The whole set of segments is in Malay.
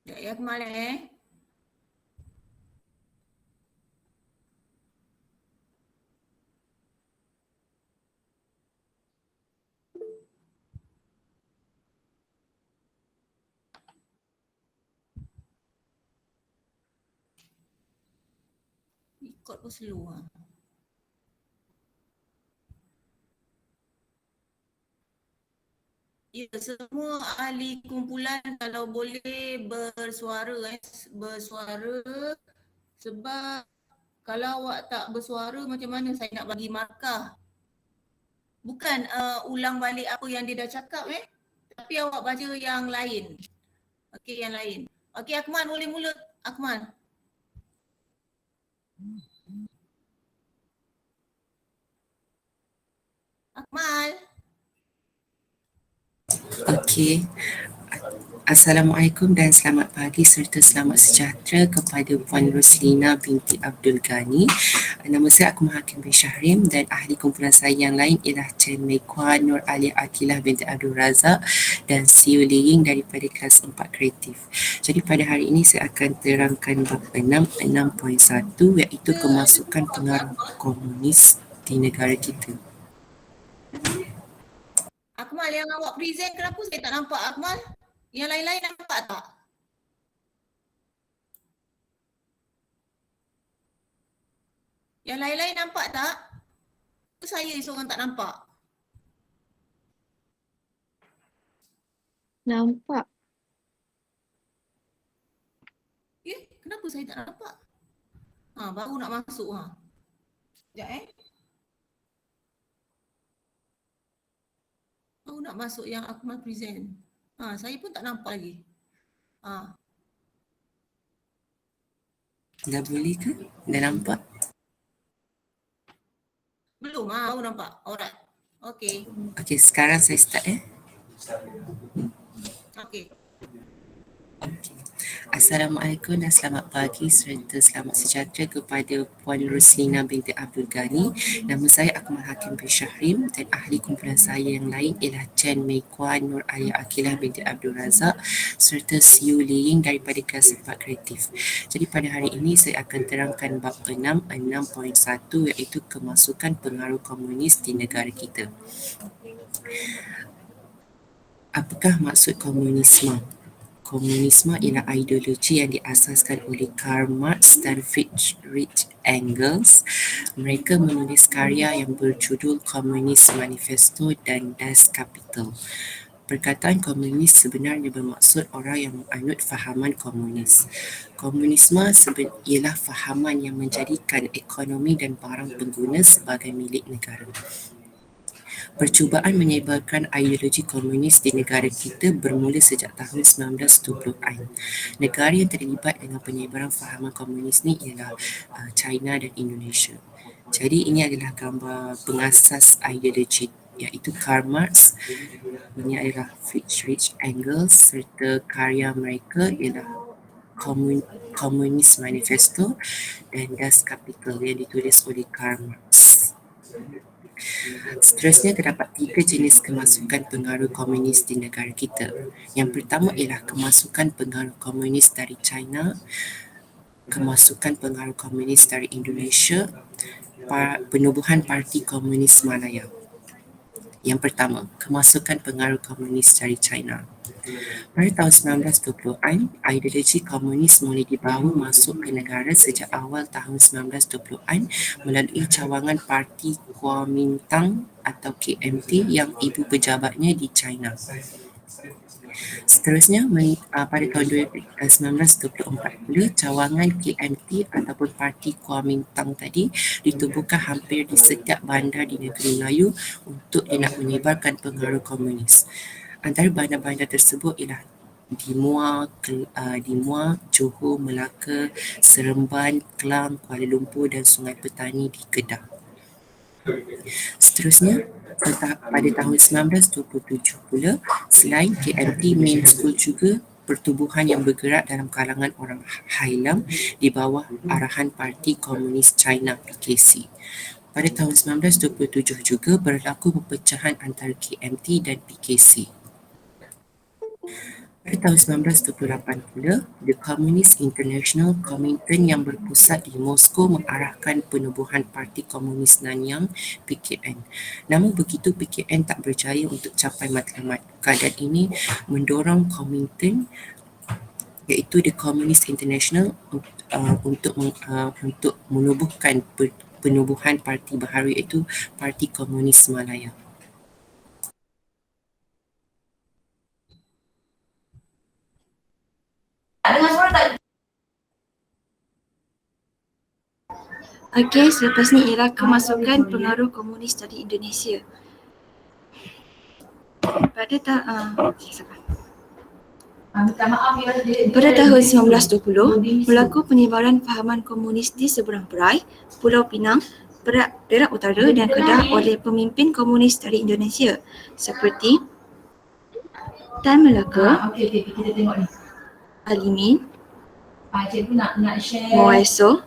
Sekejap ya Akmal Ikut pun slow lah. Ya, semua ahli kumpulan kalau boleh bersuara sebab kalau awak tak bersuara macam mana saya nak bagi markah. Bukan ulang balik apa yang dia dah cakap tapi awak baca yang lain. Okey, yang lain. Okey, Akmal boleh mula. Akmal. Akmal. Okey. Assalamualaikum dan selamat pagi serta selamat sejahtera kepada Puan Roslina binti Abdul Ghani. Nama saya Aku Hakim bin Syahrim dan ahli kumpulan saya yang lain ialah Chen Mei Kuan, Nur Alia Akilah binti Abdul Razak dan Siu Liying daripada kelas 4 kreatif. Jadi pada hari ini saya akan terangkan bab 6.1 iaitu kemasukan pengaruh komunis di negara kita. Akmal, yang awak present kenapa saya tak nampak Akmal? Yang lain-lain nampak tak? Yang lain-lain nampak tak? Saya seorang tak nampak. Nampak. Kenapa saya tak nampak? Baru nak masuk Sekejap Baru nak masuk yang Akmal present. Saya pun tak nampak lagi. Dah boleh ke? Dah nampak? Belum baru nampak. Alright. Okey. Okey, sekarang saya start Okey. Assalamualaikum dan selamat pagi serta selamat sejahtera kepada Puan Roslina binti Abdul Ghani. Nama saya Akmal Hakim bin Syahrim dan ahli kumpulan saya yang lain ialah Chen Mei Kuan, Nur Alia Akilah binti Abdul Razak serta Siu Liying daripada kelas 4 kreatif. Jadi pada hari ini saya akan terangkan bab 6.1 iaitu kemasukan pengaruh komunis di negara kita. Apakah maksud komunisme? Komunisme ialah ideologi yang diasaskan oleh Karl Marx dan Friedrich Engels. Mereka menulis karya yang berjudul Communist Manifesto dan Das Kapital. Perkataan komunis sebenarnya bermaksud orang yang menganut fahaman komunis. Komunisme ialah fahaman yang menjadikan ekonomi dan barang pengguna sebagai milik negara. Percubaan menyebarkan ideologi komunis di negara kita bermula sejak tahun 1920-an. Negara yang terlibat dengan penyebaran fahaman komunis ni ialah China dan Indonesia. Jadi ini adalah gambar pengasas ideologi iaitu Karl Marx, ini adalah Friedrich Engels serta karya mereka ialah Communist Manifesto dan Das Kapital yang ditulis oleh Karl Marx. Seterusnya terdapat 3 jenis kemasukan pengaruh komunis di negara kita. Yang pertama ialah kemasukan pengaruh komunis dari China, kemasukan pengaruh komunis dari Indonesia, penubuhan Parti Komunis Malaya. Yang pertama, kemasukan pengaruh komunis dari China. Pada tahun 1920-an, ideologi komunis mulai dibawa masuk ke negara sejak awal tahun 1920-an melalui cawangan Parti Kuomintang atau KMT yang ibu pejabatnya di China. Seterusnya, pada tahun 1924 pula, cawangan KMT ataupun Parti Kuomintang tadi ditubuhkan hampir di setiap bandar di negeri Melayu untuk dia nak menyebarkan pengaruh komunis. Antara bandar-bandar tersebut ialah di Muar, Johor, Melaka, Seremban, Kelang, Kuala Lumpur dan Sungai Petani di Kedah. Seterusnya, pada tahun 1927 pula, selain KMT Main School juga pertubuhan yang bergerak dalam kalangan orang Hailam di bawah arahan Parti Komunis China PKC. Pada tahun 1927 juga berlaku perpecahan antara KMT dan PKC. Pada tahun 1928 pula, The Communist International Komintern yang berpusat di Moskow mengarahkan penubuhan Parti Komunis Nanyang (PKN). Namun begitu, PKN tak berjaya untuk capai matlamat. Keadaan ini mendorong Komintern iaitu The Communist International untuk menubuhkan penubuhan parti baharu iaitu Parti Komunis Malaya. Okey, selepas ni ialah kemasukan pengaruh komunis dari Indonesia. Pada tahun 1920, berlaku penyebaran fahaman komunis di seberang perai, Pulau Pinang, Perak Utara dan Kedah oleh pemimpin komunis dari Indonesia seperti Tan Melaka, Alimin, Moeso,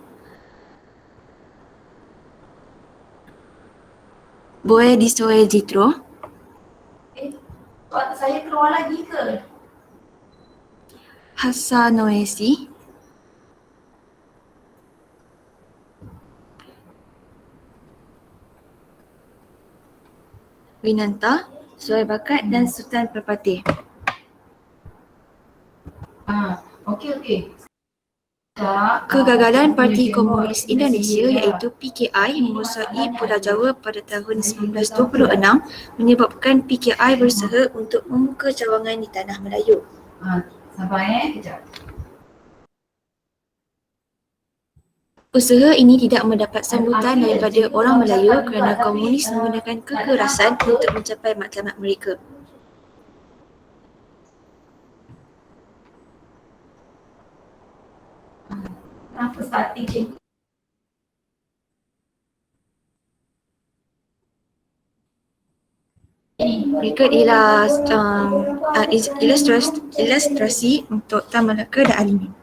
Boe Disoe Jitro, Hassanoesi, Winanta, Suai Bakat dan Sultan Perpatih. Kegagalan Parti Komunis Indonesia iaitu PKI menguasai Pulau Jawa pada tahun 1926 menyebabkan PKI berusaha untuk membuka cawangan di tanah Melayu. Usaha ini tidak mendapat sambutan daripada orang Melayu kerana komunis menggunakan kekerasan untuk mencapai matlamat mereka. Berikut ialah ilustrasi untuk Tan Melaka dan Alimin.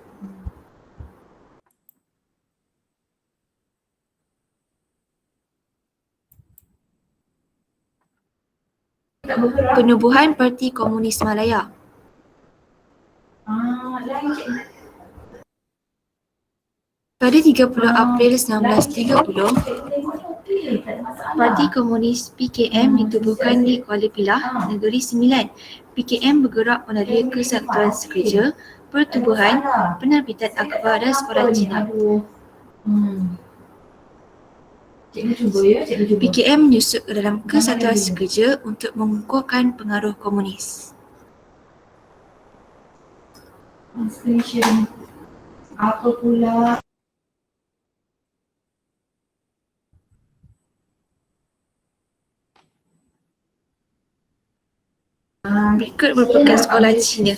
Penubuhan Parti Komunis Malaya. Pada 30 April 1930, Parti Komunis PKM ditubuhkan di Kuala Pilah, Negeri Sembilan. PKM bergerak melalui Kesatuan Sekerja, Pertubuhan, Penerbitan Akhbar dan Sekolah Cina. PKM menyusup ke dalam Kesatuan Sekerja untuk mengukuhkan pengaruh komunis. Apa pula? Berikut merupakan sekolah Cina.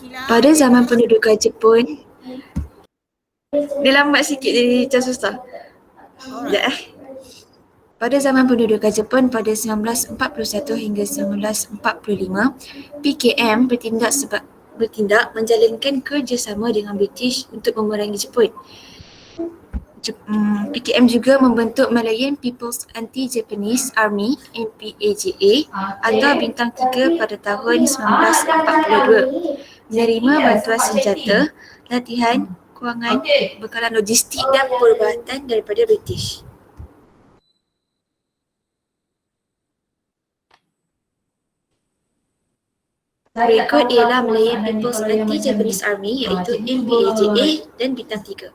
Pada zaman pendudukan Jepun, dia lambat sikit jadi macam susah. Sekejap. Pada zaman pendudukan Jepun pada 1941 hingga 1945, PKM bertindak menjalinkan kerjasama dengan British untuk memerangi Jepun. PKM juga membentuk Malayan People's Anti-Japanese Army (MPAJA) atau Bintang 3 pada tahun 1942. Menerima bantuan senjata, latihan, kewangan, bekalan logistik dan perubatan daripada British. Berikut ialah Malayan People's Anti-Japanese Army iaitu MPAJA dan Bintang 3.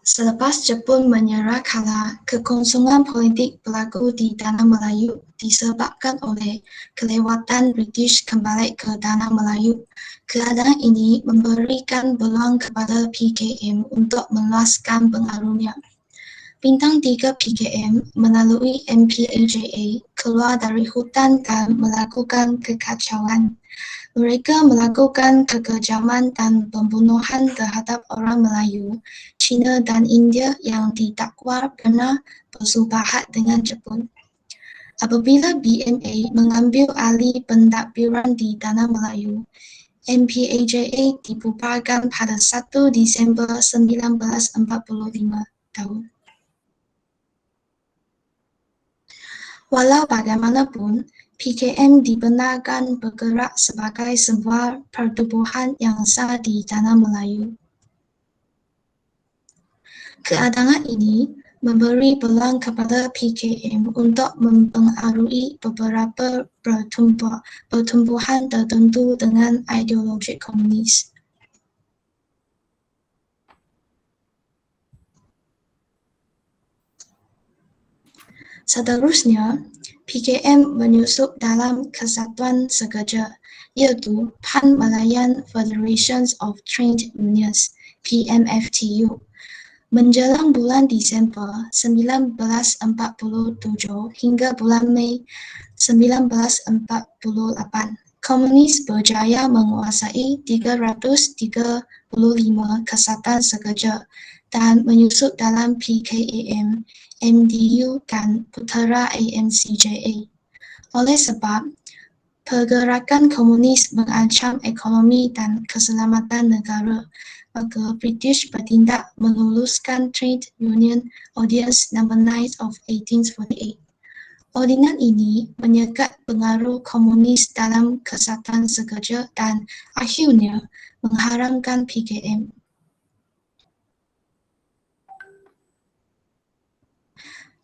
Selepas Jepun menyerah kalah, kekosongan politik berlaku di Tanah Melayu disebabkan oleh kelewatan British kembali ke Tanah Melayu. Keadaan ini memberikan peluang kepada PKM untuk meluaskan pengaruhnya. Bintang 3 PKM melalui MPAJA keluar dari hutan dan melakukan kekacauan. Mereka melakukan kekejaman dan pembunuhan terhadap orang Melayu, Cina dan India yang didakwa pernah bersubahat dengan Jepun. Apabila BMA mengambil alih pentadbiran di Tanah Melayu, MPAJA dibubarkan pada 1 Disember 1945 tahun. Walau bagaimanapun, PKM dibenarkan bergerak sebagai sebuah pertubuhan yang sah di Tanah Melayu. Keadaan ini memberi peluang kepada PKM untuk mempengaruhi beberapa pertumbuhan tertentu dengan ideologi komunis. Seterusnya, PKM menyusup dalam Kesatuan Sekerja, iaitu Pan Malayan Federation of Trade Unions (PMFTU). Menjelang bulan Disember 1947 hingga bulan Mei 1948, komunis berjaya menguasai 335 kesatuan sekerja dan menyusup dalam PKAM, MDU dan Putera AMCJA. Oleh sebab, pergerakan komunis mengancam ekonomi dan keselamatan negara, maka British bertindak meluluskan Trade Union Ordinance No. 9 of 1848. Ordinans ini menyekat pengaruh komunis dalam kesatuan sekerja dan akhirnya mengharamkan PKM.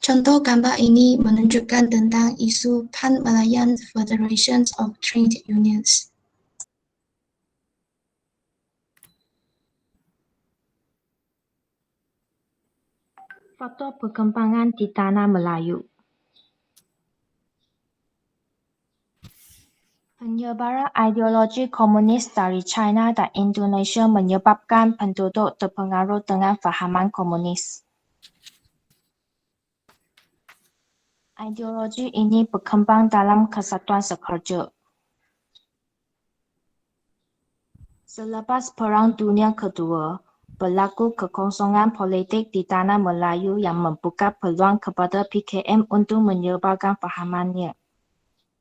Contoh gambar ini menunjukkan tentang isu Pan Malayan Federation of Trade Unions. Foto perkembangan di Tanah Melayu. Penyebaran ideologi komunis dari China dan Indonesia menyebabkan penduduk terpengaruh dengan fahaman komunis. Ideologi ini berkembang dalam Kesatuan Sekerja. Selepas Perang Dunia Kedua, berlaku kekosongan politik di Tanah Melayu yang membuka peluang kepada PKM untuk menyebarkan fahamannya.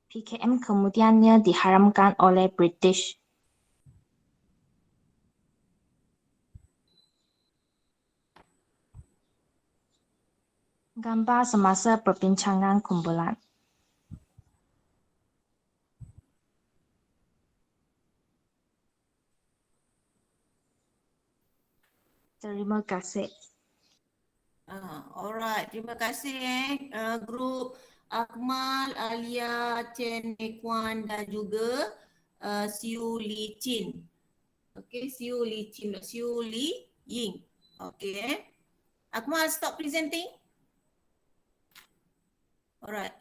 PKM kemudiannya diharamkan oleh British. Gambar semasa perbincangan kumpulan. Terima kasih. Alright, terima kasih grup Akmal, Alia, Chen Kuan dan juga Siu Li Chin. Okay, Siu Li Chin, Siu Li Ying. Okay. Akmal, stop presenting. Alright.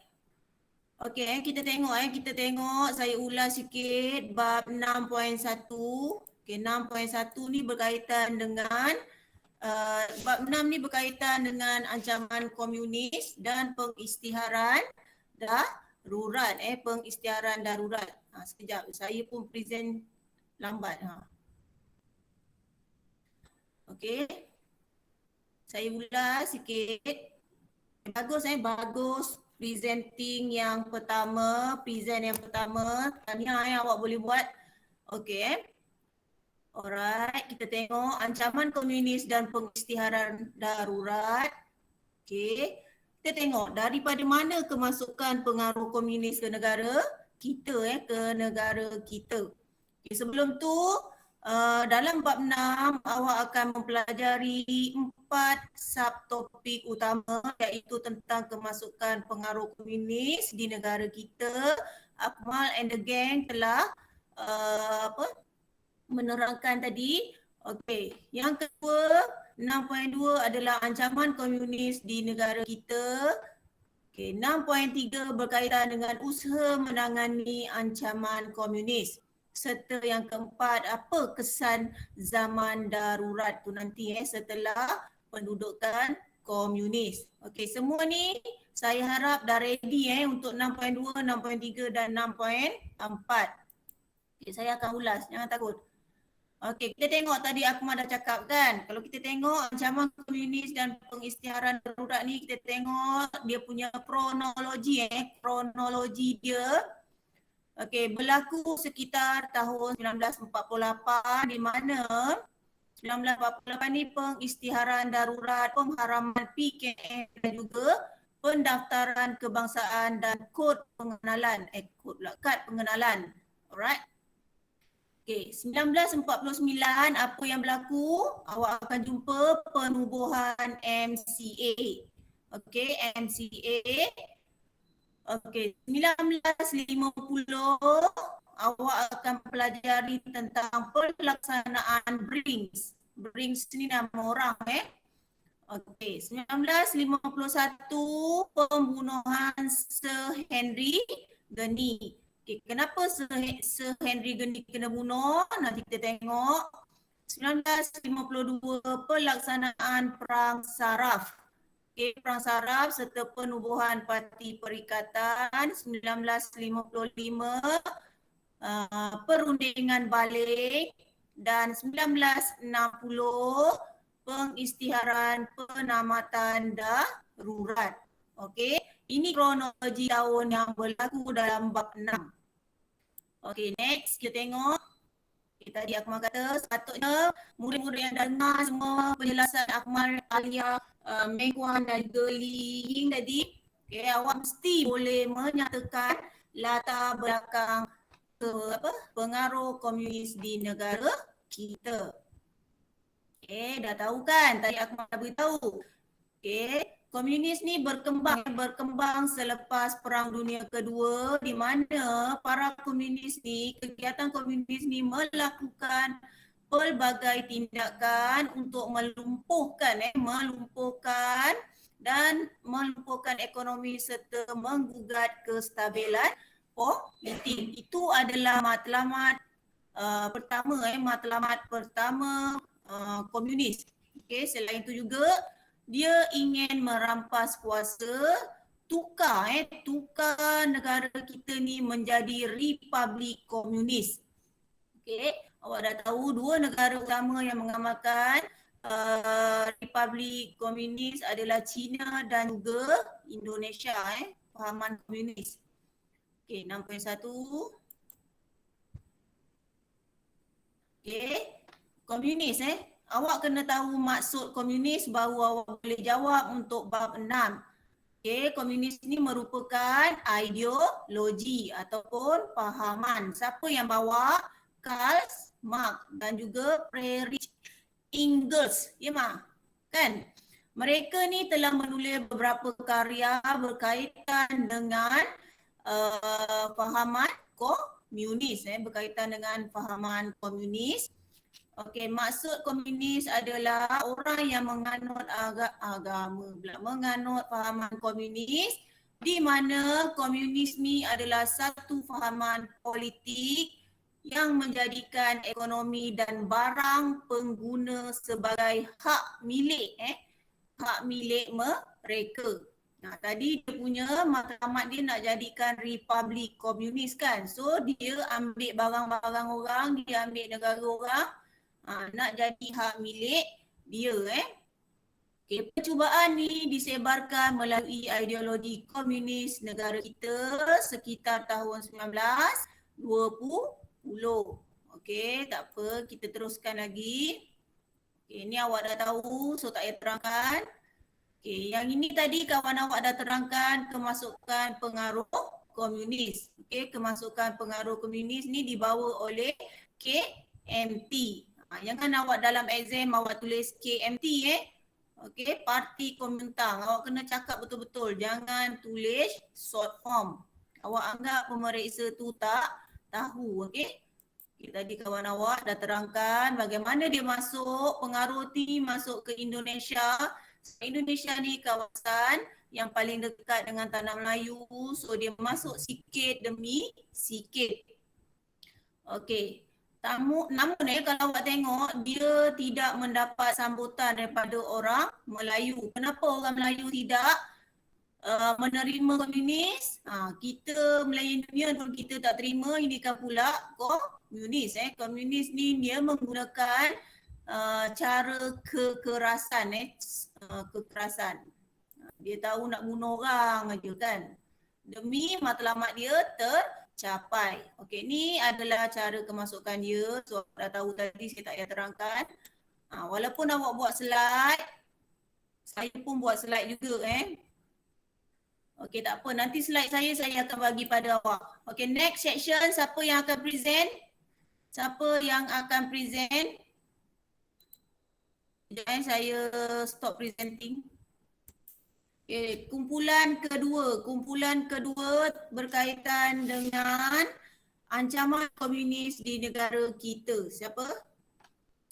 Okay, kita tengok, saya ulas sikit bab 6.1. Okay, 6.1 ni berkaitan dengan bab 6 ni berkaitan dengan ancaman komunis dan pengisytiharan darurat. Pengisytiharan darurat. Sekejap, saya pun present lambat. Okay. Saya ulas sikit. Bagus. Present yang pertama. Tahniah awak boleh buat. Okay. Alright, kita tengok ancaman komunis dan pengisytiharan darurat. Okay. Kita tengok daripada mana kemasukan pengaruh komunis ke negara kita. Okay, sebelum tu dalam bab 6 awak akan mempelajari 4 subtopik utama, iaitu tentang kemasukan pengaruh komunis di negara kita. Akmal and the gang telah menerangkan tadi. Okey, yang kedua 6.2 adalah ancaman komunis di negara kita. Okay, 6.3 berkaitan dengan usaha menangani ancaman komunis. Serta yang keempat, apa kesan zaman darurat tu nanti setelah pendudukan komunis. Okey, semua ni saya harap dah ready untuk 6.2, 6.3 dan 6.4. Okay, saya akan ulas, jangan takut. Okey, kita tengok tadi Akmal dah cakap kan. Kalau kita tengok ancaman komunis dan pengisytiharan darurat ni, kita tengok dia punya kronologi kronologi dia. Okey, berlaku sekitar tahun 1948 di mana 1948 ni pengisytiharan darurat, pengharaman PKM dan juga pendaftaran kebangsaan dan kod pengenalan. Kad pengenalan. Alright. Okay, 1949 apa yang berlaku? Awak akan jumpa penubuhan MCA. Okay, MCA. Okay, 1950 awak akan pelajari tentang pelaksanaan BRICS. BRICS ni nama orang Okay, 1951 pembunuhan Sir Henry Gending. Okay, kenapa Sir Henry Gending kena bunuh? Nanti kita tengok. 1952 pelaksanaan Perang Saraf. Okay, Perang Saraf serta penubuhan Parti Perikatan. 1955 perundingan balik dan 1960 pengisytiharan penamatan darurat. Okey, ini kronologi tahun yang berlaku dalam bab 6. Okey, next kita tengok. Okay, tadi Akmal kata sepatutnya murid-murid yang dah dengar semua penjelasan Akmal, Alia, Meng Wan dan juga Li Ying tadi, okay, awak mesti boleh menyatakan latar belakang pengaruh komunis di negara kita. Okay, dah tahu kan? Tadi Akmal dah beritahu. Okay, komunis ni berkembang selepas Perang Dunia Kedua di mana para komunis ni, kegiatan komunis ni melakukan pelbagai tindakan untuk melumpuhkan ekonomi serta menggugat kestabilan politik. Itu adalah matlamat pertama komunis. Okay, selain itu juga dia ingin merampas kuasa, tukar negara kita ni menjadi republik komunis. Okay, awak dah tahu dua negara utama yang mengamalkan republik komunis adalah China dan juga Indonesia, fahaman komunis. Okay, 6.1. Okay, komunis awak kena tahu maksud komunis baru awak boleh jawab untuk bab 6. Okay, komunis ni merupakan ideologi ataupun fahaman. Siapa yang bawa? Karl Marx dan juga Friedrich Engels. Ya mak? Kan? Mereka ni telah menulis beberapa karya berkaitan dengan fahaman komunis. Berkaitan dengan fahaman komunis. Okey, maksud komunis adalah orang yang menganut menganut fahaman komunis di mana komunis ni adalah satu fahaman politik yang menjadikan ekonomi dan barang pengguna sebagai hak milik mereka. Nah, tadi dia punya matlamat dia nak jadikan republik komunis kan. So dia ambil barang-barang orang, dia ambil negara orang, nak jadi hak milik dia Okay, percubaan ni disebarkan melalui ideologi komunis negara kita sekitar tahun 1920. Okey, tak apa, kita teruskan lagi. Okey, ni awak dah tahu, so tak payah terangkan. Okey, yang ini tadi kawan awak dah terangkan kemasukan pengaruh komunis. Okey, kemasukan pengaruh komunis ni dibawa oleh KMT. Jangan awak dalam exam awak tulis KMT Okey, Parti Kuomintang. Awak kena cakap betul-betul. Jangan tulis short form. Awak anggap pemeriksa tu tak tahu, okey? Tadi kawan awak dah terangkan bagaimana dia masuk, pengaruh ni masuk ke Indonesia. Indonesia ni kawasan yang paling dekat dengan tanah Melayu, so dia masuk sikit demi sikit. Okey. Namun kalau awak tengok dia tidak mendapat sambutan daripada orang Melayu. Kenapa orang Melayu tidak menerima komunis? Kita Melayu dunia pun kita tak terima, ini kan pula komunis. Komunis ni dia menggunakan cara kekerasan. Kekerasan. Dia tahu nak bunuh orang aja kan. Demi matlamat dia tercapai. Okey, ni adalah cara kemasukan dia. So dah tahu tadi, saya tak payah terangkan. Walaupun awak buat slide, saya pun buat slide juga Okey, tak apa. Nanti slide saya akan bagi pada awak. Okey, next section, siapa yang akan present? Siapa yang akan present? Sekejap saya stop presenting. Okay, kumpulan kedua berkaitan dengan ancaman komunis di negara kita. Siapa?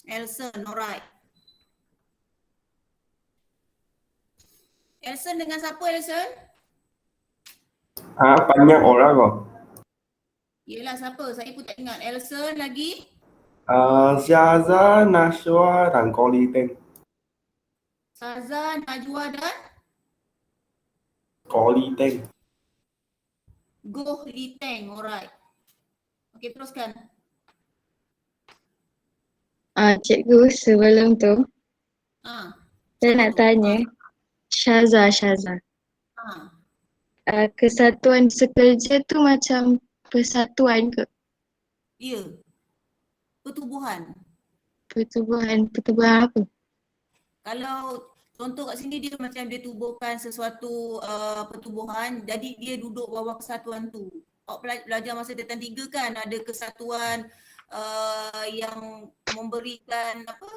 Elson, alright. Elson dengan siapa Elson? Banyak orang kok. Yelah siapa? Saya pun tak ingat. Elson lagi? Syaza, Nashwa dan Koli Teng. Saza, Najwa dan Koli Teng. Goh Liteng, alright. Okey, teruskan. Cikgu, sebelum tu saya nak tanya Syaza. Kesatuan Sekerja tu macam persatuan ke? Ya. Pertubuhan. Pertubuhan apa? Kalau contoh kat sini dia macam dia tubuhkan sesuatu pertubuhan, jadi dia duduk bawah kesatuan tu. Awak belajar masa Tingkatan 3 kan, ada kesatuan yang memberikan apa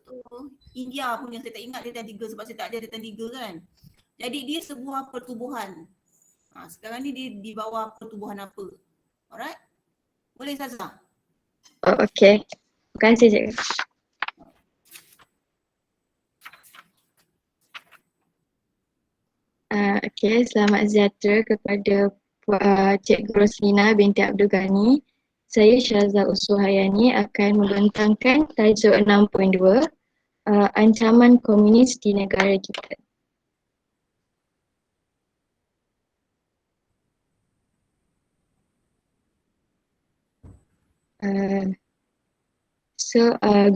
tu India punya, saya tak ingat Tingkatan 3 sebab saya tak ada Tingkatan 3 kan. Jadi dia sebuah pertubuhan. Sekarang ni dia di bawah pertubuhan apa? Alright? Boleh Saza? Okey. Terima kasih cikgu. Okey, selamat sejahtera kepada Cikgu Roslina binti Abdul Ghani. Saya Syaza Usuhayani akan membentangkan tajuk 6.2 ancaman komunis di negara kita.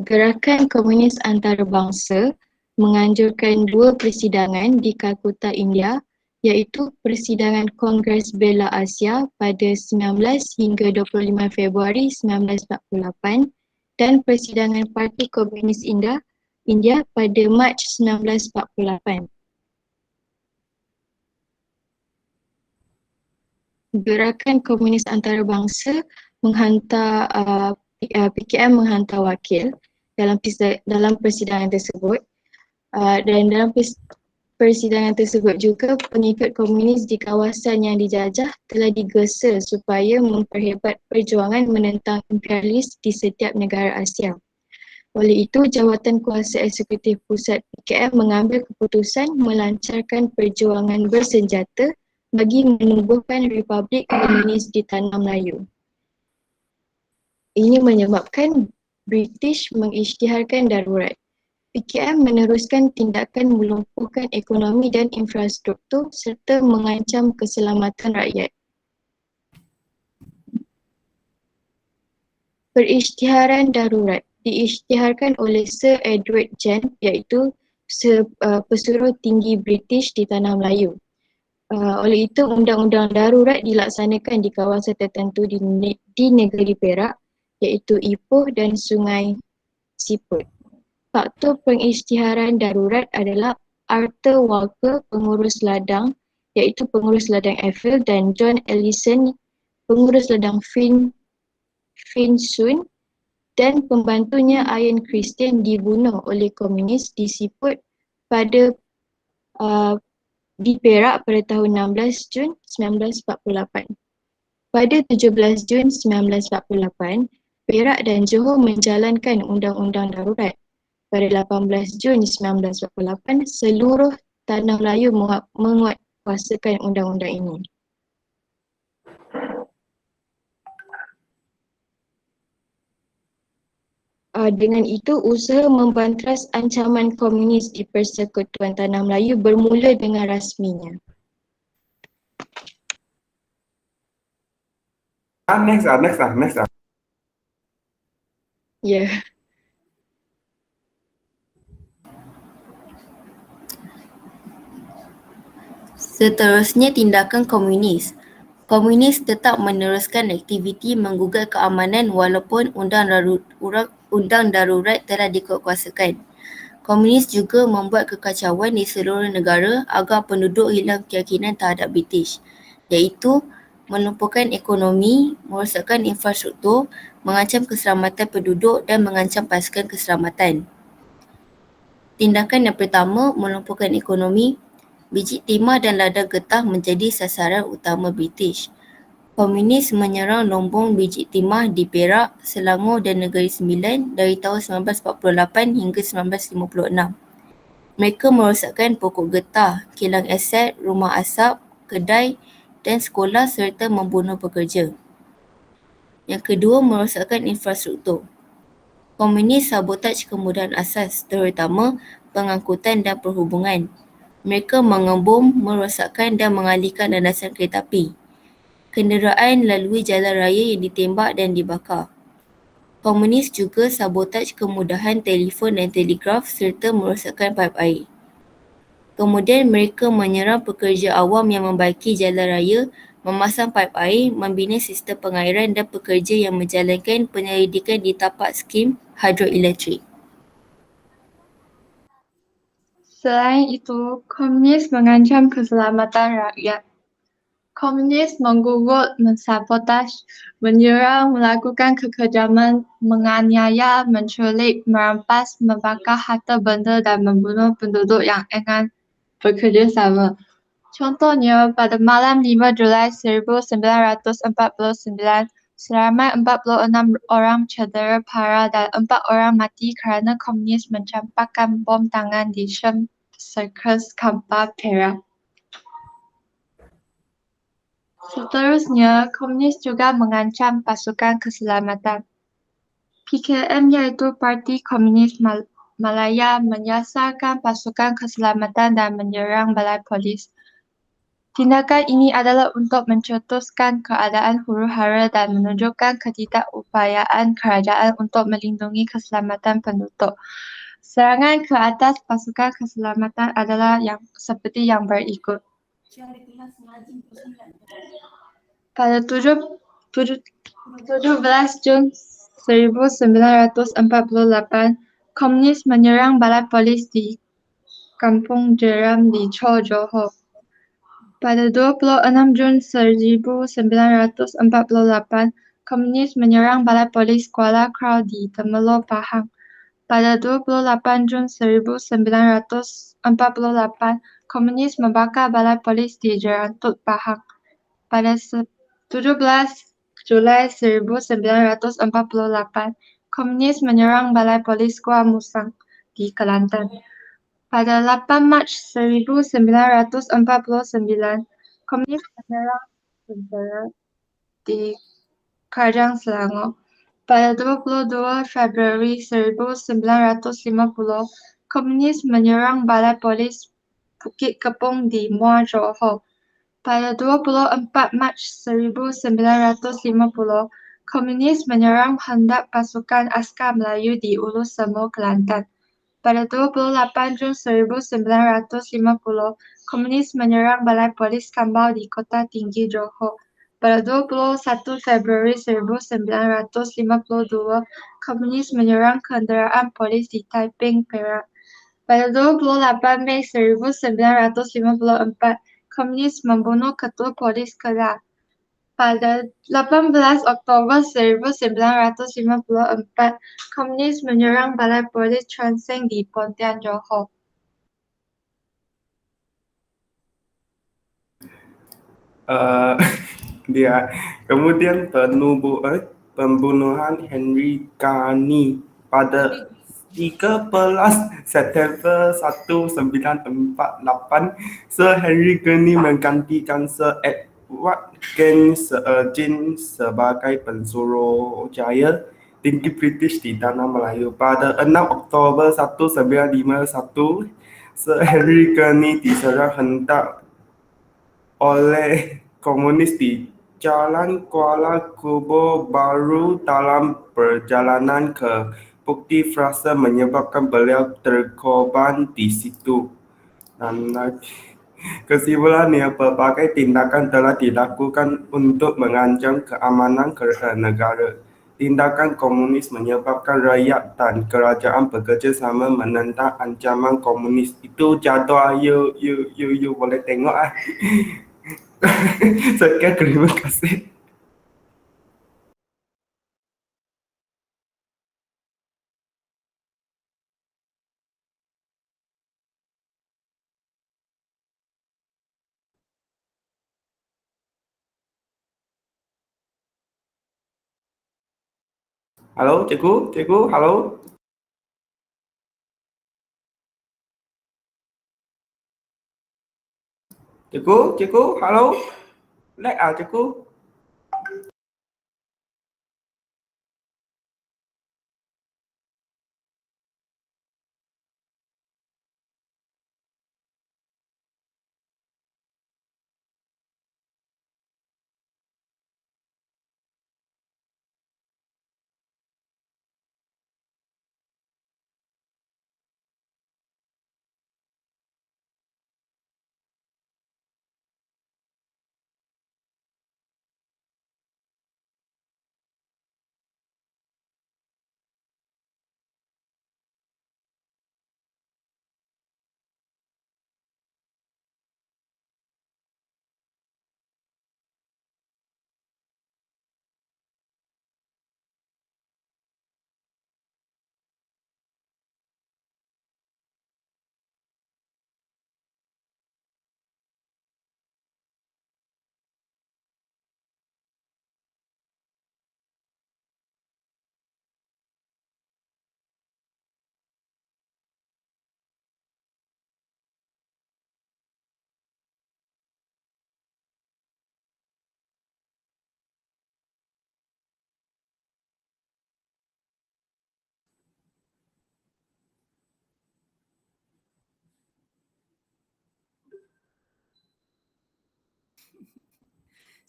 Gerakan komunis antarabangsa menganjurkan dua persidangan di Kalkutta, India, iaitu Persidangan Kongres Bela Asia pada 19 hingga 25 Februari 1948 dan Persidangan Parti Komunis India pada Mac 1948. Gerakan komunis antarabangsa menghantar PKM menghantar wakil dalam persidangan tersebut, dan dalam persidangan tersebut juga pengikut komunis di kawasan yang dijajah telah digesa supaya memperhebat perjuangan menentang imperialis di setiap negara Asia. Oleh itu, Jawatan Kuasa Eksekutif Pusat PKM mengambil keputusan melancarkan perjuangan bersenjata bagi menubuhkan Republik Komunis di Tanah Melayu. Ini menyebabkan British mengisytiharkan darurat. PKM meneruskan tindakan melumpuhkan ekonomi dan infrastruktur serta mengancam keselamatan rakyat. Perisytiharan darurat diisytiharkan oleh Sir Edward Gent, iaitu pesuruh tinggi British di Tanah Melayu. Oleh itu, undang-undang darurat dilaksanakan di kawasan tertentu di negeri Perak, iaitu Ipoh dan Sungai Siput. Faktor pengisytiharan darurat adalah Arthur Walker, pengurus ladang, iaitu pengurus ladang Eiffel, dan John Ellison, pengurus ladang Finsun, dan pembantunya Ian Christian dibunuh oleh komunis di Siput di Perak pada tahun 16 Jun 1948. Pada 17 Jun 1948, Perak dan Johor menjalankan Undang-Undang Darurat. Pada 18 Jun 1948, seluruh tanah Melayu menguatkuasakan undang-undang ini. Dengan itu, usaha membantras ancaman komunis di Persekutuan Tanah Melayu bermula dengan rasminya. Next. Ya. Seterusnya, tindakan komunis. Komunis tetap meneruskan aktiviti menggugat keamanan walaupun undang darurat telah dikuatkuasakan. Komunis juga membuat kekacauan di seluruh negara agar penduduk hilang keyakinan terhadap British, iaitu melumpuhkan ekonomi, merosakkan infrastruktur, mengancam keselamatan penduduk dan mengancam pasukan keselamatan. Tindakan yang pertama, melumpuhkan ekonomi. Biji timah dan ladang getah menjadi sasaran utama British. Komunis menyerang lombong biji timah di Perak, Selangor dan Negeri Sembilan dari tahun 1948 hingga 1956. Mereka merosakkan pokok getah, kilang aset, rumah asap, kedai dan sekolah serta membunuh pekerja. Yang kedua, merosakkan infrastruktur. Komunis sabotaj kemudahan asas, terutama pengangkutan dan perhubungan. Mereka mengebom, merosakkan dan mengalihkan landasan kereta api. Kenderaan lalui jalan raya yang ditembak dan dibakar. Komunis juga sabotaj kemudahan telefon dan telegraf serta merosakkan paip air. Kemudian mereka menyerang pekerja awam yang membaiki jalan raya, memasang paip air, membina sistem pengairan dan pekerja yang menjalankan penyelidikan di tapak skim hidroelektrik. Selain itu, komunis mengancam keselamatan rakyat. Komunis menggugut, mensabotaj, menyerang, melakukan kekejaman, menganiaya, menculik, merampas, membakar harta benda dan membunuh penduduk yang enggan bekerja sama. Contohnya, pada malam 5 Julai 1949, seramai 46 orang cedera parah dan 4 orang mati kerana komunis mencampakkan bom tangan di Shem Circus Kampar, Perak. Seterusnya, komunis juga mengancam pasukan keselamatan. PKM iaitu Parti Komunis Malaya menyasarkan pasukan keselamatan dan menyerang balai polis. Tindakan ini adalah untuk mencetuskan keadaan huru-hara dan menunjukkan ketidakupayaan kerajaan untuk melindungi keselamatan penduduk. Serangan ke atas pasukan keselamatan adalah seperti yang berikut. Pada 17 Jun 1948, komunis menyerang balai polis di Kampung Jeram di Chor, Johor. Pada 26 Jun 1948, komunis menyerang balai polis Kuala Krau di Temerloh, Pahang. Pada 28 Jun 1948, komunis membakar balai polis di Jerantut, Pahang. Pada 17 Julai 1948, komunis menyerang balai polis Kuala Musang di Kelantan. Pada 8 Mac 1949, komunis menyerang tentera di Kerajaan Selangor. Pada 22 Februari 1950, komunis menyerang balai polis Bukit Kepong di Muar, Johor. Pada 24 Mac 1950, komunis menyerang hendak pasukan askar Melayu di Ulu Semur, Kelantan. Pada 28 Jun 1950, komunis menyerang balai polis Kambau di Kota Tinggi, Johor. Pada 21 Februari 1952, komunis menyerang kenderaan polis di Taiping, Perak. Pada 28 Mei 1954, komunis membunuh ketua polis Kedah. Pada 18 Oktober 1954, komunis menyerang balai polis Chuan Seng di Pontian, Johor. dia. Kemudian pembunuhan Henry Ghani pada 13 September 1948, Sir Henry Ghani menggantikan Sir Edward Jean sebagai Pensuruhjaya tinggi British di Tanah Melayu. Pada 6 Oktober 1951, Sir Henry Ghani diserang hentak oleh komunis di Jalan Kuala Kubu Baru dalam perjalanan ke Bukit Frasa menyebabkan beliau terkorban di situ. Dan kesimpulannya, berbagai tindakan telah dilakukan untuk mengancam keamanan negara. Tindakan komunis menyebabkan rakyat dan kerajaan bekerjasama menentang ancaman komunis. Itu jadual, you boleh tengok ah. Sekian, terima kasih. Halo, cikgu, halo. Cikgu, halo. Lag ah, cikgu.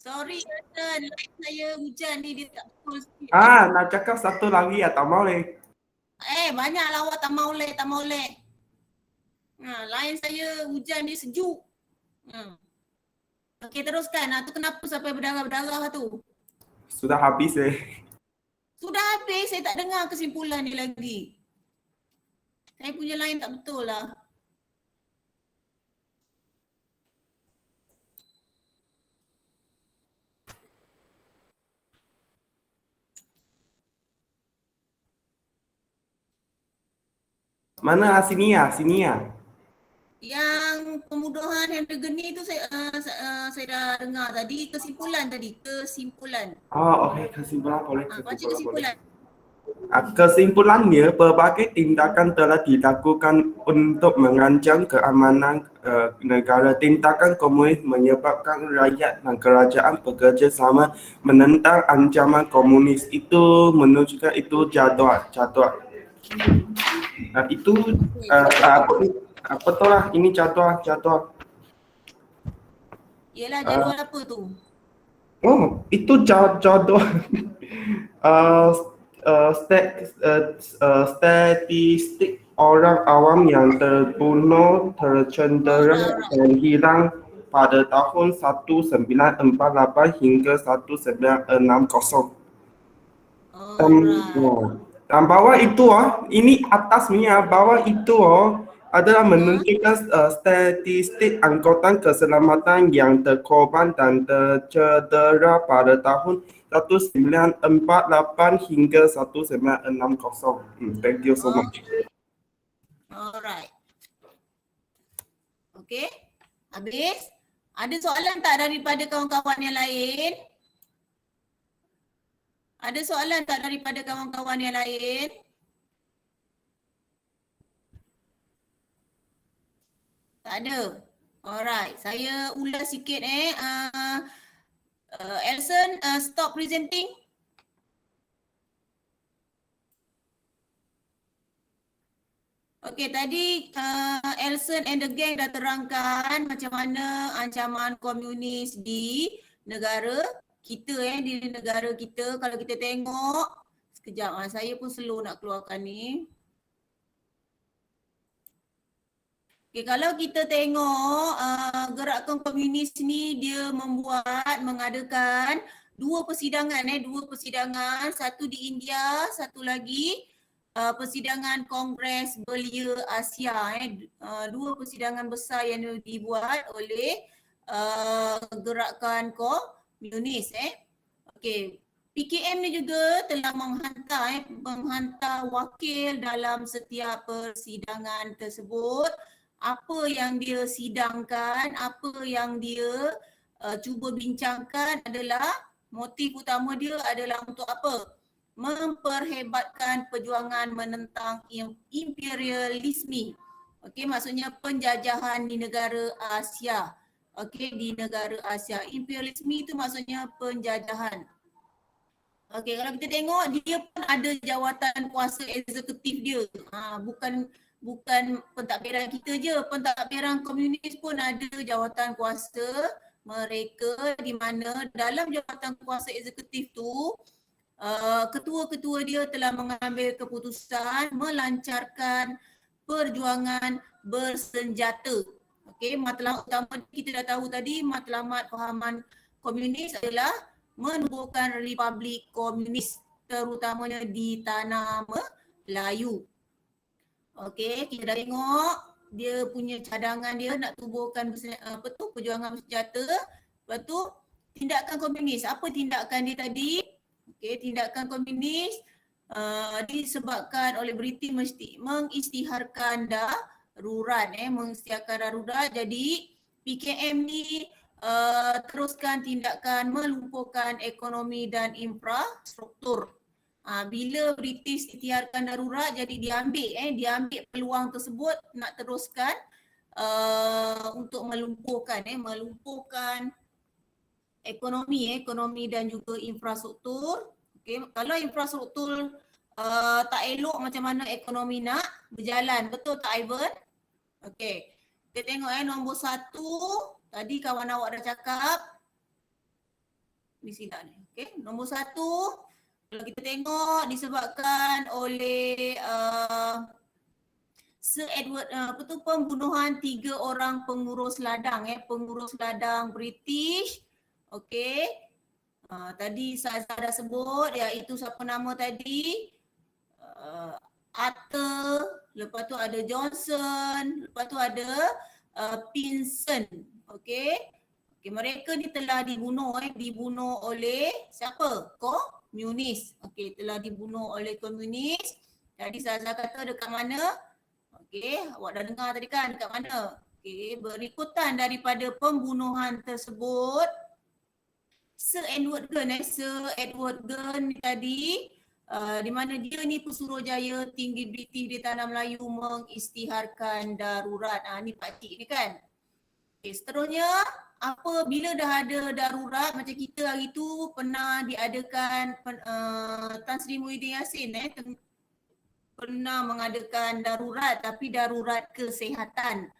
Sorry Nathan, line saya hujan ni dia tak betul sikit. Nak cakap satu lagi ya, tak boleh. Banyak lah awak tak molek. Line saya hujan ni sejuk. Okey, teruskan. Tu kenapa sampai berdarah-berdarah tu? Sudah habis Sudah habis, saya tak dengar kesimpulan ni lagi. Saya punya line tak betul lah. Mana sini ya? Yang pembunuhan Henry Ghani tu saya dah dengar tadi. Kesimpulan. Oh, okey, kesimpulan boleh. Baca kesimpulan. Kesimpulannya, berbagai tindakan telah dilakukan untuk mengancam keamanan negara. Tindakan komunis menyebabkan rakyat dan kerajaan bekerjasama menentang ancaman komunis. Itu menunjukkan itu jadual. Itu apa tu lah, ini jadual. Yelah, jadual apa tu? Oh, itu jadual. Statistik orang awam yang terbunuh, tercedera dan hilang pada tahun 1948 hingga 1960. Dan bawah itu ini atas ni bawah itu adalah menunjukkan statistik anggota keselamatan yang terkorban dan tercedera pada tahun 1948 hingga 1960. Thank you so much. Alright. Okay. Habis? Ada soalan tak daripada kawan-kawan yang lain? Ada soalan tak daripada kawan-kawan yang lain? Tak ada. Alright, saya ulas sikit Elson, stop presenting. Okey, tadi Elson and the gang dah terangkan macam mana ancaman komunis di negara kita di negara kita. Kalau kita tengok, sekejap saya pun slow nak keluarkan ni. Okay, kalau kita tengok gerakan komunis ni dia mengadakan dua persidangan, satu di India, satu lagi persidangan Kongres Belia Asia, dua persidangan besar yang dibuat oleh gerakan komunis. Okey, PKM ni juga telah menghantar wakil dalam setiap persidangan tersebut. Apa yang dia sidangkan, apa yang dia cuba bincangkan adalah motif utama dia adalah untuk apa? Memperhebatkan perjuangan menentang imperialisme. Okey, maksudnya penjajahan di negara Asia. Okey, di negara Asia. Imperialisme itu maksudnya penjajahan. Okey, kalau kita tengok dia pun ada jawatan kuasa eksekutif dia. Bukan pentadbiran kita je, pentadbiran komunis pun ada jawatan kuasa mereka di mana dalam jawatan kuasa eksekutif tu ketua-ketua dia telah mengambil keputusan melancarkan perjuangan bersenjata. Okey, matlamat utama kita dah tahu tadi, matlamat fahaman komunis adalah menubuhkan republik komunis terutamanya di tanah Melayu. Okey, kita dah tengok dia punya cadangan dia nak tubuhkan perjuangan bersenjata. Lepas tu tindakan komunis. Apa tindakan dia tadi? Okey, tindakan komunis disebabkan oleh British mengisytiharkan darurat. Jadi PKM ni teruskan tindakan melumpuhkan ekonomi dan infrastruktur. Bila British isytiharkan darurat, jadi diambil peluang tersebut nak teruskan untuk melumpuhkan ekonomi dan juga infrastruktur. Okay. Kalau infrastruktur tak elok, macam mana ekonomi nak berjalan, betul tak Ivan? Okey, kita tengok nombor 1. Tadi kawan awak dah cakap. Di sini ni. Okey, nombor 1. Kalau kita tengok disebabkan oleh Sir Edward pembunuhan 3 orang pengurus ladang British. Okey. Tadi saya dah sebut iaitu siapa nama tadi? Arthur, lepas tu ada Johnson, lepas tu ada Pinson. Okey. Okey, mereka ni telah dibunuh oleh siapa? Komunis. Okey, telah dibunuh oleh komunis. Tadi saya kata dekat mana? Okey, awak dah dengar tadi kan dekat mana? Okey, berikutan daripada pembunuhan tersebut, Sir Edward Gun tadi di mana dia ni pesuruhjaya tinggi British di tanah Melayu mengisytiharkan darurat. Ni pakcik ni kan. Okay, seterusnya bila dah ada darurat macam kita hari tu pernah diadakan Tan Sri Muhyiddin Yassin pernah mengadakan darurat, tapi darurat kesihatan.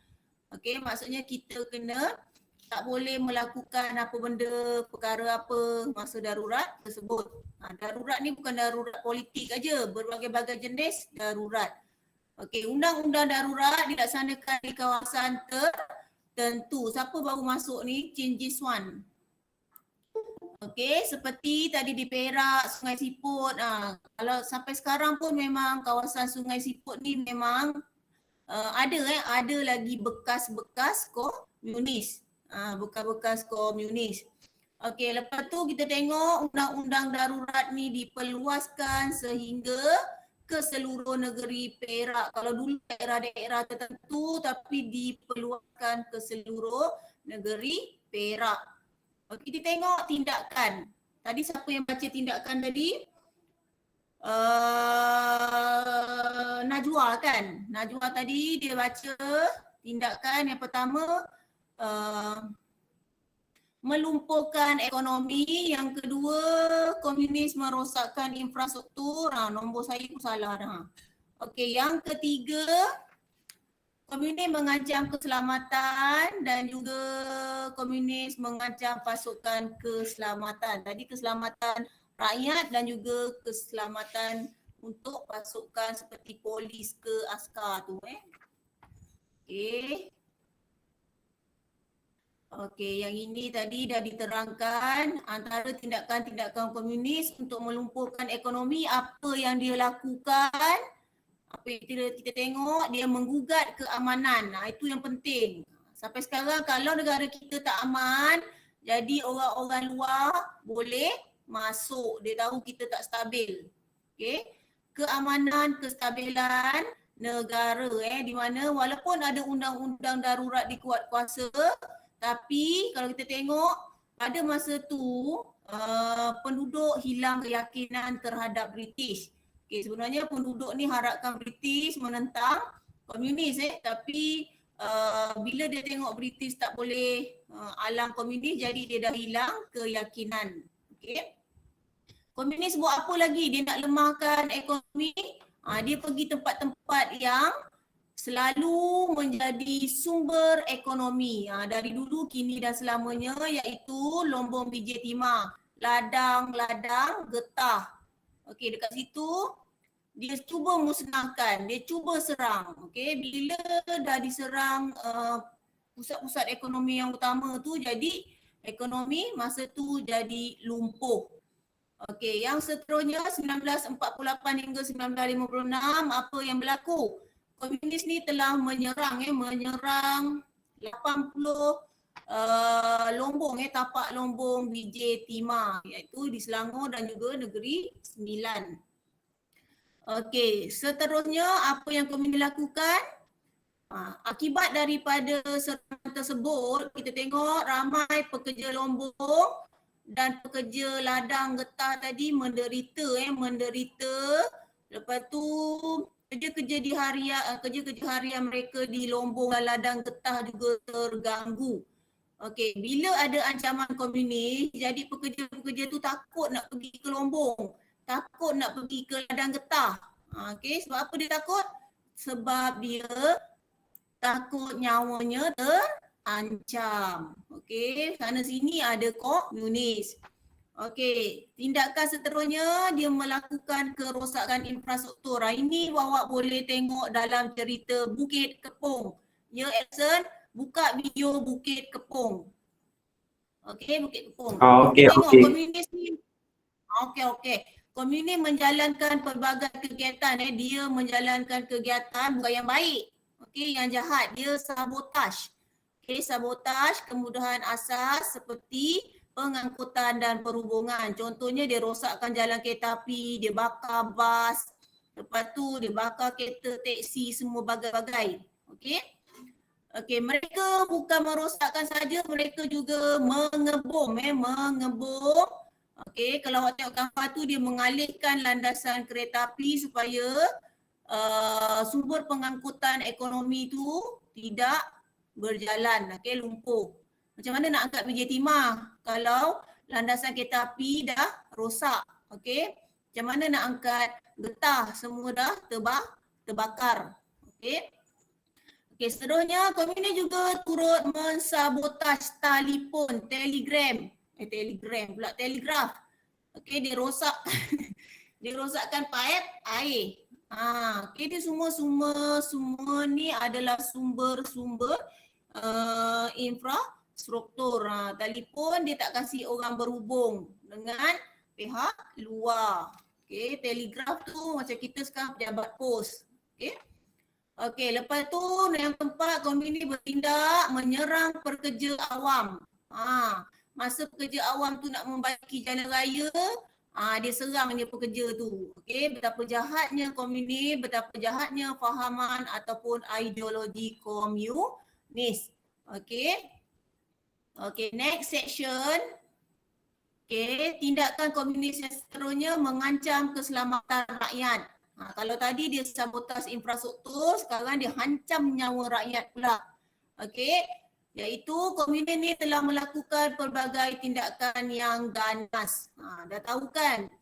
Okey, maksudnya kita tak boleh melakukan perkara apa masa darurat tersebut. Darurat ni bukan darurat politik aja, berbagai-bagai jenis darurat. Okey, undang-undang darurat dilaksanakan di kawasan tertentu. Siapa baru masuk ni? Chin Jiswan. Okey, seperti tadi di Perak, Sungai Siput. Kalau sampai sekarang pun memang kawasan Sungai Siput ni memang ada lagi bekas-bekas komunis. Bekas-bekas komunis. Okey, lepas tu kita tengok undang-undang darurat ni diperluaskan sehingga ke seluruh negeri Perak. Kalau dulu daerah-daerah tertentu, tapi diperluaskan ke seluruh negeri Perak. Okey, kita tengok tindakan. Tadi siapa yang baca tindakan tadi? Najwa kan. Najwa tadi dia baca tindakan yang pertama melumpuhkan ekonomi, yang kedua komunis merosakkan infrastruktur. Nombor saya pun salah dah. Okey, yang ketiga komunis mengancam keselamatan dan juga komunis mengancam pasukan keselamatan. Tadi keselamatan rakyat dan juga keselamatan untuk pasukan seperti polis ke askar tu. Okey. Okey, yang ini tadi dah diterangkan antara tindakan-tindakan komunis untuk melumpuhkan ekonomi, apa yang dia lakukan. Apa yang kita tengok, dia menggugat keamanan. Itu yang penting. Sampai sekarang kalau negara kita tak aman, jadi orang-orang luar boleh masuk. Dia tahu kita tak stabil. Okey. Keamanan, kestabilan negara di mana walaupun ada undang-undang darurat dikuat kuasa, tapi kalau kita tengok pada masa tu penduduk hilang keyakinan terhadap British. Okay, sebenarnya penduduk ni harapkan British menentang komunis tapi bila dia tengok British tak boleh alang komunis, jadi dia dah hilang keyakinan. Okay. Komunis buat apa lagi? Dia nak lemahkan ekonomi. Dia pergi tempat-tempat yang selalu menjadi sumber ekonomi dari dulu, kini dan selamanya, iaitu Lombong Biji Timah, ladang-ladang getah. Okey, dekat situ dia cuba musnahkan, dia cuba serang. Okey, bila dah diserang pusat-pusat ekonomi yang utama tu, jadi ekonomi masa tu jadi lumpuh. Okey, yang seterusnya 1948 hingga 1956 apa yang berlaku? Komunis ni telah menyerang 80 lombong tapak lombong Biji Timah, iaitu di Selangor dan juga Negeri Sembilan. Okey, seterusnya apa yang komunis lakukan? Akibat daripada serangan tersebut, kita tengok ramai pekerja lombong dan pekerja ladang getah tadi menderita. Lepas tu kerja-kerja harian mereka di lombong dan ladang getah juga terganggu. Okey, bila ada ancaman komunis, jadi pekerja-pekerja tu takut nak pergi ke lombong, takut nak pergi ke ladang getah. Okey, sebab apa dia takut? Sebab dia takut nyawanya terancam. Okey, sana sini ada komunis. Okey, tindakan seterusnya dia melakukan kerosakan infrastruktur. Ini awak boleh tengok dalam cerita Bukit Kepong. Ya, Edson, buka video Bukit Kepong. Okey, Bukit Kepong. Okey. Komunis ni. Okey. Komunis menjalankan pelbagai kegiatan. Dia menjalankan kegiatan bukan yang baik. Okey, yang jahat. Dia sabotaj. Okey, sabotaj kemudahan asas seperti pengangkutan dan perhubungan. Contohnya dia rosakkan jalan kereta api, dia bakar bas, lepas tu dia bakar kereta teksi, semua bagai-bagai. Okey. Okey, mereka bukan merosakkan saja, mereka juga mengebom. Okey, kalau awak tengok gambar tu, dia mengalihkan landasan kereta api supaya sumber pengangkutan ekonomi tu tidak berjalan. Okey, lumpuh. Macam mana nak angkat Biji Timah kalau landasan kereta api dah rosak? Okey. Macam mana nak angkat getah, semua dah terbakar. Okey. Okey, seterusnya komunis juga turut mensabotaj telefon, telegraf. Okey, dia rosak dia rosakkan paip air. Okey, dia semua ni adalah sumber-sumber infrastruktur. Telefon dia tak kasih orang berhubung dengan pihak luar. Okey, telegraf tu macam kita sekarang pejabat pos. Okey. Okey, lepas tu yang keempat, komunis bertindak menyerang pekerja awam. Masa pekerja awam tu nak membaiki jalan raya, dia serang dia pekerja tu. Okey, betapa jahatnya komunis, betapa jahatnya fahaman ataupun ideologi komunis. Okey. Okey, next section. Okey, tindakan komunis yang seterusnya mengancam keselamatan rakyat. Kalau tadi dia sabotaj infrastruktur, sekarang dia hancam nyawa rakyat pula. Okey, iaitu komunis ni telah melakukan pelbagai tindakan yang ganas. Dah tahu kan?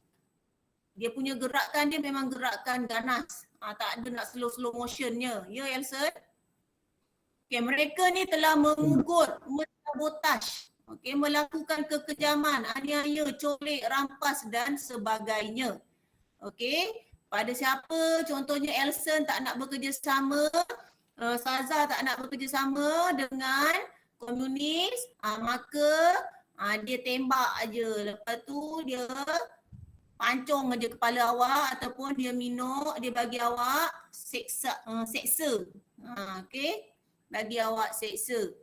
Dia punya gerakan dia memang gerakan ganas. Tak ada nak slow motionnya. Ya, Elson? Okay, mereka ni telah mengugut, mensabotaj, melakukan kekejaman, aniaya, colik, rampas dan sebagainya. Okey, pada siapa contohnya Elson tak nak bekerjasama, Saza tak nak bekerjasama dengan komunis, maka dia tembak aja. Lepas tu dia pancung aja kepala awak ataupun dia minum, dia bagi awak seksa. Okey, bagi awak seksa.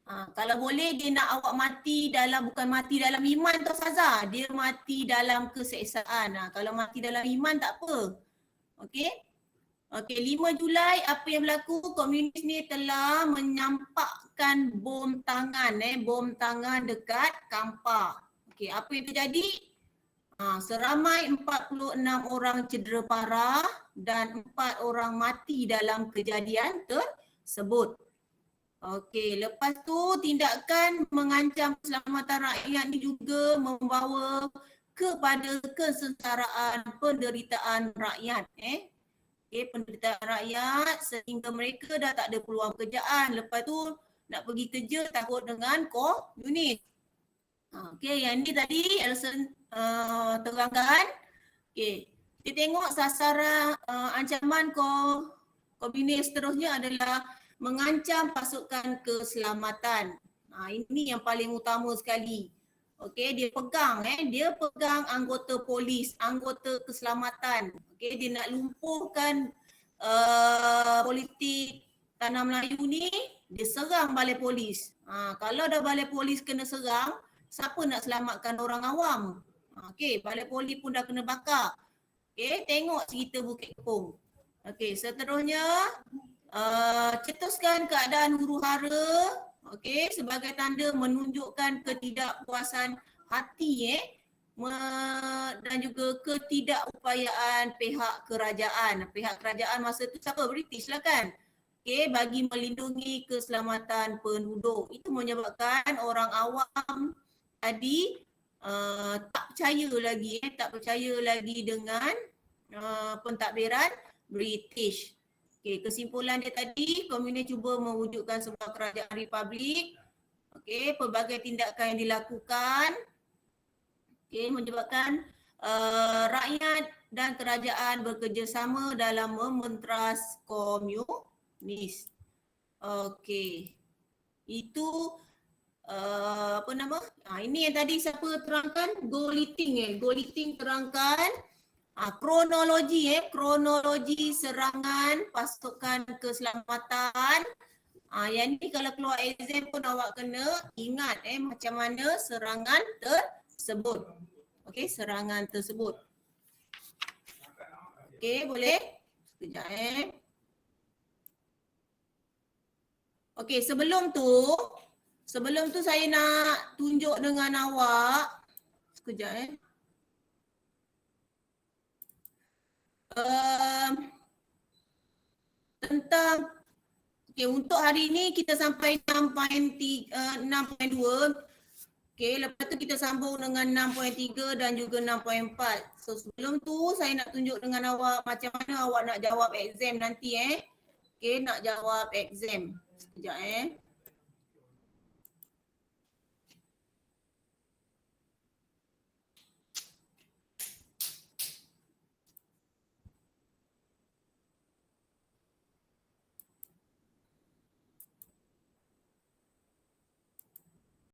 Kalau boleh dia nak awak mati dalam, bukan mati dalam iman tau Saza, dia mati dalam keseksaan. Kalau mati dalam iman tak apa. Okey. Okey, 5 Julai apa yang berlaku? Komunis ni telah menyampakkan bom tangan dekat Kampar. Okey, apa yang terjadi? Seramai 46 orang cedera parah dan 4 orang mati dalam kejadian tersebut. Okey, lepas tu tindakan mengancam keselamatan rakyat ni juga membawa kepada kesengsaraan penderitaan rakyat. Penderitaan rakyat sehingga mereka dah tak ada peluang pekerjaan. Lepas tu nak pergi kerja takut dengan komunis. Okey, yang ni tadi Elson terangkan. Okey, kita tengok sasaran ancaman komunis seterusnya adalah mengancam pasukan keselamatan. Ini yang paling utama sekali. Okey, dia pegang anggota polis, anggota keselamatan. Okey, dia nak lumpuhkan politik Tanah Melayu ni, dia serang balai polis. Kalau dah balai polis kena serang, siapa nak selamatkan orang awam? Okey, balai polis pun dah kena bakar. Okey, tengok cerita Bukit Kepong. Okey, seterusnya cetuskan keadaan huru-hara, okey, sebagai tanda menunjukkan ketidakpuasan hati dan juga ketidakupayaan pihak kerajaan. Pihak kerajaan masa tu siapa? British lah kan? Okey, bagi melindungi keselamatan penduduk. Itu menyebabkan orang awam tadi tak percaya lagi dengan pentadbiran British. Okey, kesimpulan dia tadi, komunis cuba mewujudkan sebuah kerajaan republik. Okey, pelbagai tindakan yang dilakukan menyebabkan rakyat dan kerajaan bekerjasama dalam mementras komunis. Okey. Itu ini yang tadi siapa terangkan? Go Liting terangkan kronologi serangan pasukan keselamatan. Yang ni kalau keluar exam pun awak kena ingat macam mana serangan tersebut. Okey, serangan tersebut. Okey, boleh? Sekejap Okey, sebelum tu saya nak tunjuk dengan awak. Sekejap tentang untuk hari ni kita sampai 6.2. Lepas tu kita sambung dengan 6.3 dan juga 6.4. So sebelum tu saya nak tunjuk dengan awak macam mana awak nak jawab exam nanti nak jawab exam. Sekejap